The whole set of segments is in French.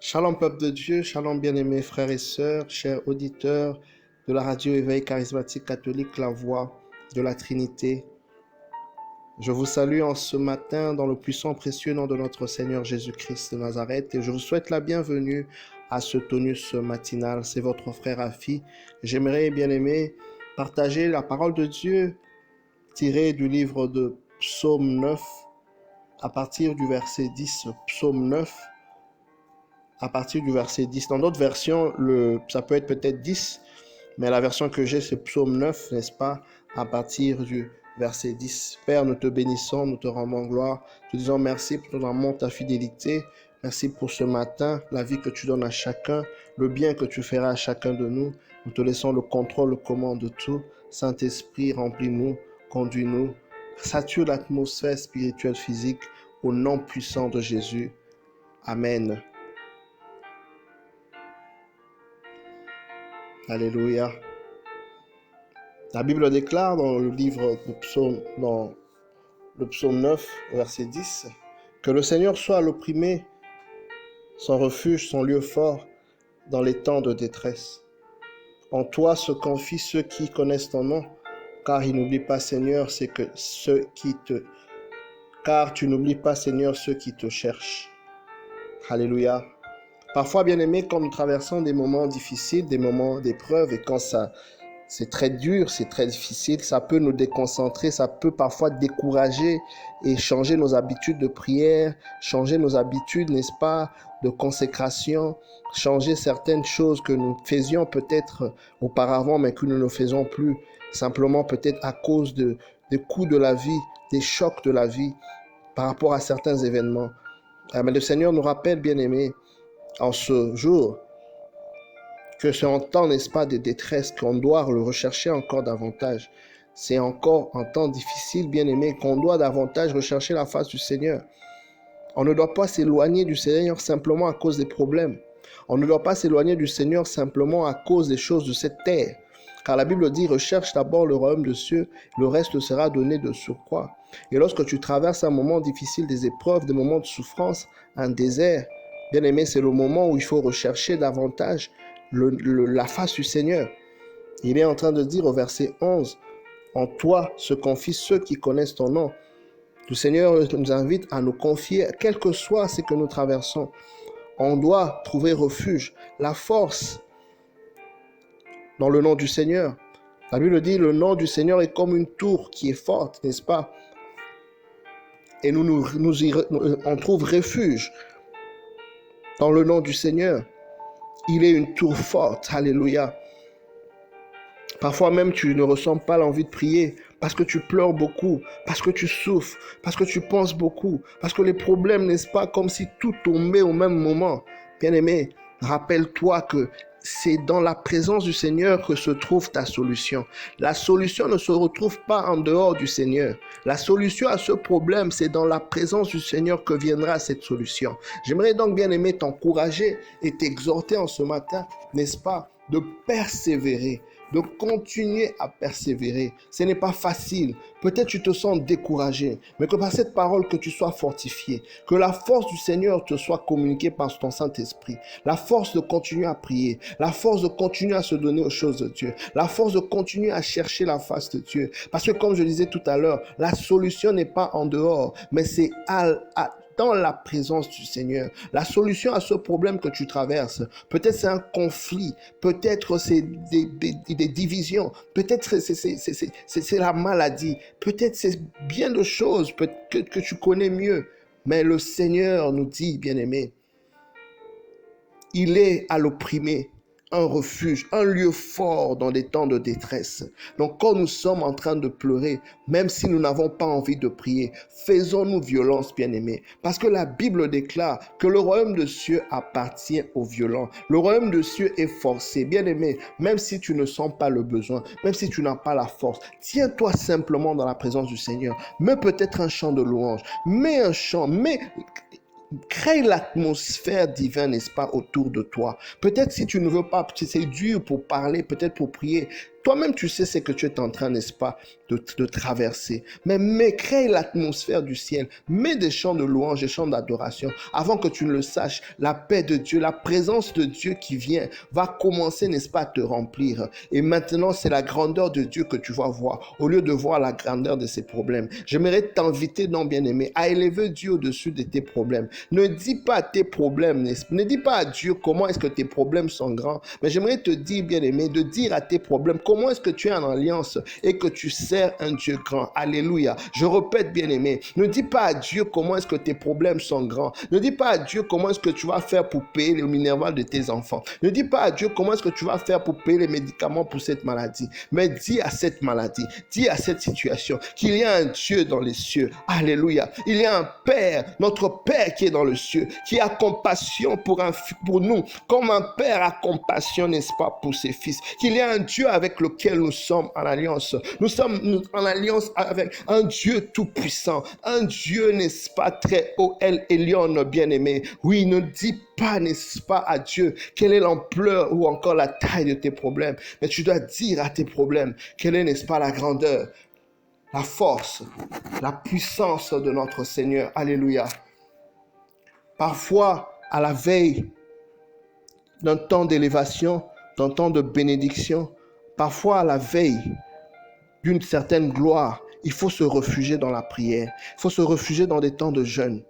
Shalom peuple de Dieu, shalom bien-aimés frères et sœurs, chers auditeurs de la radio Éveil charismatique catholique, la voix de la Trinité. Je vous salue en ce matin dans le puissant précieux nom de notre Seigneur Jésus-Christ de Nazareth et je vous souhaite la bienvenue à ce tonus matinal. C'est votre frère Afi. J'aimerais, bien-aimés, partager la parole de Dieu tirée du livre de Psaume 9 à partir du verset 10. Psaume 9 à partir du verset 10. Dans d'autres versions, ça peut être peut-être 10, mais la version que j'ai, c'est Psaume 9, n'est-ce pas, à partir du verset 10. Père, nous te bénissons, nous te rendons gloire, te disons merci pour ton amour, ta fidélité. Merci pour ce matin, la vie que tu donnes à chacun, le bien que tu feras à chacun de nous. Nous te laissons le contrôle, le commande de tout. Saint-Esprit, remplis-nous, conduis-nous, sature l'atmosphère spirituelle, physique, au nom puissant de Jésus. Amen. Alléluia. La Bible déclare dans le livre de Psaume, dans le Psaume 9, verset 10, que le Seigneur soit l'opprimé, son refuge, son lieu fort dans les temps de détresse. En toi se confient ceux qui connaissent ton nom, car ils n'oublient pas, Seigneur, car tu n'oublies pas, Seigneur, ceux qui te cherchent. Alléluia. Parfois, bien-aimés, quand nous traversons des moments difficiles, des moments d'épreuve, et quand c'est très dur, c'est très difficile, ça peut nous déconcentrer, ça peut parfois décourager et changer nos habitudes de prière, changer nos habitudes, n'est-ce pas, de consécration, changer certaines choses que nous faisions peut-être auparavant, mais que nous ne faisons plus, simplement peut-être à cause des coups de la vie, des chocs de la vie, par rapport à certains événements. Mais le Seigneur nous rappelle, bien-aimés, en ce jour, que c'est un temps, n'est-ce pas, de détresse, qu'on doit le rechercher encore davantage. C'est encore un temps difficile, bien-aimé, qu'on doit davantage rechercher la face du Seigneur. On ne doit pas s'éloigner du Seigneur simplement à cause des problèmes. On ne doit pas s'éloigner du Seigneur simplement à cause des choses de cette terre. Car la Bible dit, recherche d'abord le royaume des cieux, le reste sera donné de surcroît. Et lorsque tu traverses un moment difficile, des épreuves, des moments de souffrance, un désert, bien-aimé, c'est le moment où il faut rechercher davantage la face du Seigneur. Il est en train de dire au verset 11, en toi se confient ceux qui connaissent ton nom. Le Seigneur nous invite à nous confier, quel que soit ce que nous traversons. On doit trouver refuge, la force dans le nom du Seigneur. La Bible dit, le nom du Seigneur est comme une tour qui est forte, n'est-ce pas? Et on trouve refuge dans le nom du Seigneur. Il est une tour forte, alléluia. Parfois même, tu ne ressens pas l'envie de prier parce que tu pleures beaucoup, parce que tu souffres, parce que tu penses beaucoup, parce que les problèmes, n'est-ce pas, comme si tout tombait au même moment. Bien-aimé, rappelle-toi que c'est dans la présence du Seigneur que se trouve ta solution. La solution ne se retrouve pas en dehors du Seigneur. La solution à ce problème, c'est dans la présence du Seigneur que viendra cette solution. J'aimerais donc, bien-aimé, t'encourager et t'exhorter en ce matin, n'est-ce pas, de persévérer, de continuer à persévérer. Ce n'est pas facile. Peut-être tu te sens découragé, mais que par cette parole que tu sois fortifié, que la force du Seigneur te soit communiquée par ton Saint-Esprit, la force de continuer à prier, la force de continuer à se donner aux choses de Dieu, la force de continuer à chercher la face de Dieu. Parce que comme je disais tout à l'heure, la solution n'est pas en dehors, mais c'est dans la présence du Seigneur. La solution à ce problème que tu traverses, peut-être c'est un conflit, peut-être c'est des divisions, peut-être c'est la maladie, peut-être c'est bien de choses que tu connais mieux. Mais le Seigneur nous dit, bien-aimé, il est à l'opprimé, un refuge, un lieu fort dans des temps de détresse. Donc quand nous sommes en train de pleurer, même si nous n'avons pas envie de prier, faisons-nous violence, bien-aimés. Parce que la Bible déclare que le royaume de cieux appartient aux violents. Le royaume de cieux est forcé. Bien-aimé, même si tu ne sens pas le besoin, même si tu n'as pas la force, tiens-toi simplement dans la présence du Seigneur. Mets peut-être un chant de louange, mets un chant, crée l'atmosphère divine, n'est-ce pas, autour de toi. Peut-être si tu ne veux pas, c'est dur pour parler, peut-être pour prier, Toi-même, tu sais ce que tu es en train, n'est-ce pas, de traverser. Mais crée l'atmosphère du ciel. Mets des chants de louange, des chants d'adoration. Avant que tu ne le saches, la paix de Dieu, la présence de Dieu qui vient va commencer, n'est-ce pas, à te remplir. Et maintenant, c'est la grandeur de Dieu que tu vas voir, au lieu de voir la grandeur de ses problèmes. J'aimerais t'inviter, non bien-aimé, à élever Dieu au-dessus de tes problèmes. Ne dis pas tes problèmes, ne dis pas à Dieu comment est-ce que tes problèmes sont grands, mais j'aimerais te dire, bien-aimé, de dire à tes problèmes comment est-ce que tu es en alliance et que tu sers un Dieu grand. Alléluia. Je répète, bien-aimé, ne dis pas à Dieu comment est-ce que tes problèmes sont grands. Ne dis pas à Dieu comment est-ce que tu vas faire pour payer le minerval de tes enfants. Ne dis pas à Dieu comment est-ce que tu vas faire pour payer les médicaments pour cette maladie. Mais dis à cette maladie, dis à cette situation qu'il y a un Dieu dans les cieux. Alléluia. Il y a un Père, notre Père qui est dans le cieux, qui a compassion pour nous, comme un Père a compassion, n'est-ce pas, pour ses fils. Qu'il y a un Dieu avec lequel nous sommes en alliance. Nous sommes en alliance avec un Dieu tout-puissant, un Dieu, n'est-ce pas, très haut, El Elyon, bien-aimé. Oui, ne dis pas, n'est-ce pas, à Dieu quelle est l'ampleur ou encore la taille de tes problèmes, mais tu dois dire à tes problèmes quelle est, n'est-ce pas, la grandeur, la force, la puissance de notre Seigneur. Alléluia. Parfois, à la veille d'un temps d'élévation, d'un temps de bénédiction, parfois à la veille d'une certaine gloire, il faut se réfugier dans la prière. Il faut se réfugier dans des temps de jeûne.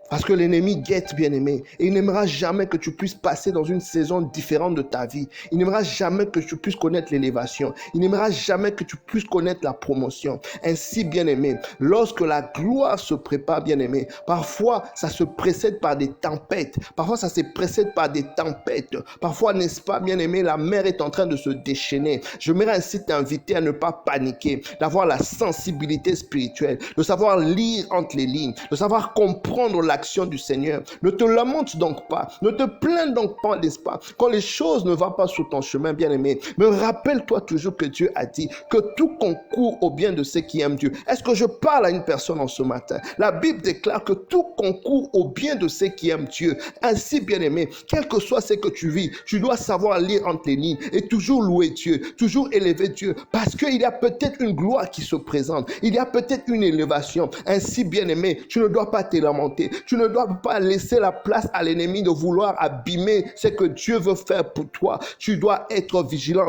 Parce que l'ennemi guette, bien-aimé, et il n'aimera jamais que tu puisses passer dans une saison différente de ta vie. Il n'aimera jamais que tu puisses connaître l'élévation. Il n'aimera jamais que tu puisses connaître la promotion. Ainsi, bien-aimé, lorsque la gloire se prépare, bien-aimé, parfois ça se précède par des tempêtes. Parfois ça se précède par des tempêtes. Parfois, n'est-ce pas, bien-aimé, la mer est en train de se déchaîner. J'aimerais ainsi t'inviter à ne pas paniquer, d'avoir la sensibilité spirituelle, de savoir lire entre les lignes, de savoir comprendre l'action du Seigneur. Ne te lamente donc pas, ne te plains donc pas, n'est-ce pas, quand les choses ne vont pas sur ton chemin, bien-aimé. Mais rappelle-toi toujours que Dieu a dit que tout concourt au bien de ceux qui aiment Dieu. Est-ce que je parle à une personne en ce matin? La Bible déclare que tout concourt au bien de ceux qui aiment Dieu. Ainsi, bien-aimé, quel que soit ce que tu vis, tu dois savoir lire entre les lignes et toujours louer Dieu, toujours élever Dieu, parce qu'il y a peut-être une gloire qui se présente, il y a peut-être une élévation. Ainsi, bien-aimé, tu ne dois pas te lamenter. Tu ne dois pas laisser la place à l'ennemi de vouloir abîmer ce que Dieu veut faire pour toi. Tu dois être vigilant.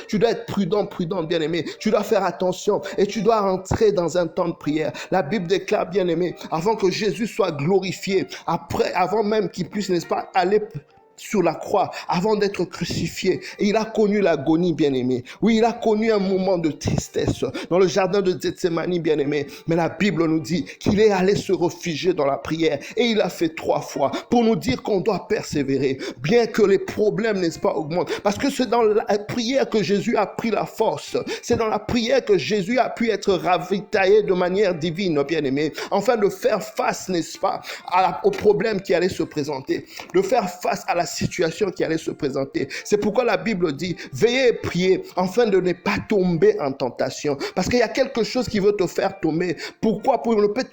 Tu dois être prudent, bien-aimé. Tu dois faire attention et tu dois rentrer dans un temps de prière. La Bible déclare, bien-aimé, avant que Jésus soit glorifié, avant même qu'il puisse, n'est-ce pas, aller sur la croix, avant d'être crucifié, et il a connu l'agonie, bien-aimé. Oui, il a connu un moment de tristesse dans le jardin de Gethsémani, bien-aimé. Mais la Bible nous dit qu'il est allé se réfugier dans la prière, et il a fait 3 fois pour nous dire qu'on doit persévérer, bien que les problèmes, n'est-ce pas, augmentent. Parce que c'est dans la prière que Jésus a pris la force. C'est dans la prière que Jésus a pu être ravitaillé de manière divine, bien-aimé, afin de faire face, n'est-ce pas, aux problèmes qui allaient se présenter, de faire face à la situation qui allait se présenter. C'est pourquoi la Bible dit, veillez et priez afin de ne pas tomber en tentation. Parce qu'il y a quelque chose qui veut te faire tomber. Pourquoi? Pour ne pas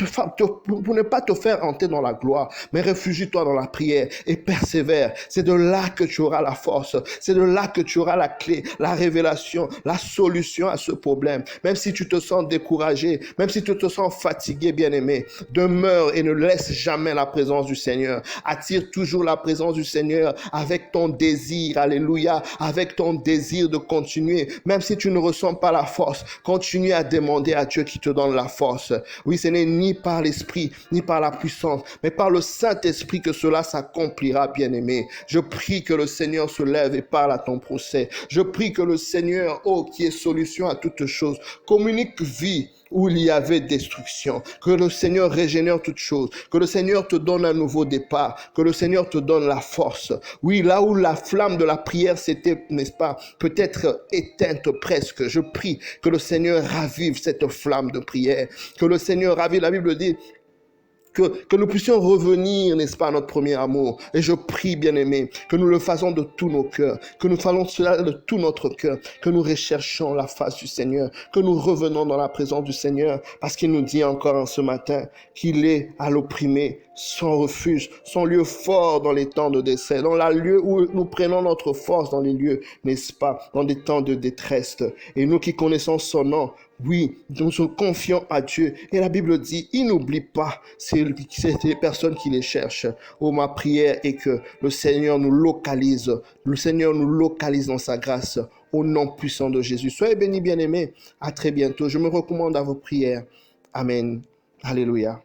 te faire entrer dans la gloire. Mais réfugie-toi dans la prière et persévère. C'est de là que tu auras la force. C'est de là que tu auras la clé, la révélation, la solution à ce problème. Même si tu te sens découragé, même si tu te sens fatigué, bien-aimé, demeure et ne laisse jamais la présence du Seigneur. Attire toujours la présence du Seigneur avec ton désir, alléluia, avec ton désir de continuer, même si tu ne ressens pas la force, continue à demander à Dieu qui te donne la force. Oui, ce n'est ni par l'esprit, ni par la puissance, mais par le Saint-Esprit que cela s'accomplira, bien-aimé. Je prie que le Seigneur se lève et parle à ton procès. Je prie que le Seigneur, qui est solution à toutes choses, communique vie où il y avait destruction. Que le Seigneur régénère toutes choses. Que le Seigneur te donne un nouveau départ. Que le Seigneur te donne la force. Oui, là où la flamme de la prière s'était, n'est-ce pas, peut-être éteinte presque, je prie que le Seigneur ravive cette flamme de prière. Que le Seigneur ravive, la Bible dit, que nous puissions revenir, n'est-ce pas, à notre premier amour. Et je prie, bien-aimé, que nous le faisons de tous nos cœurs, que nous faisons cela de tout notre cœur, que nous recherchons la face du Seigneur, que nous revenons dans la présence du Seigneur, parce qu'il nous dit encore en ce matin qu'il est à l'opprimé son refuge, son lieu fort dans les temps de décès, dans le lieu où nous prenons notre force, dans les lieux, n'est-ce pas, dans des temps de détresse. Et nous qui connaissons son nom, oui, nous nous confions à Dieu. Et la Bible dit, il n'oublie pas c'est les personnes qui les cherchent. Oh, ma prière est que le Seigneur nous localise dans sa grâce, au nom puissant de Jésus. Soyez bénis, bien-aimés. À très bientôt. Je me recommande à vos prières. Amen. Alléluia.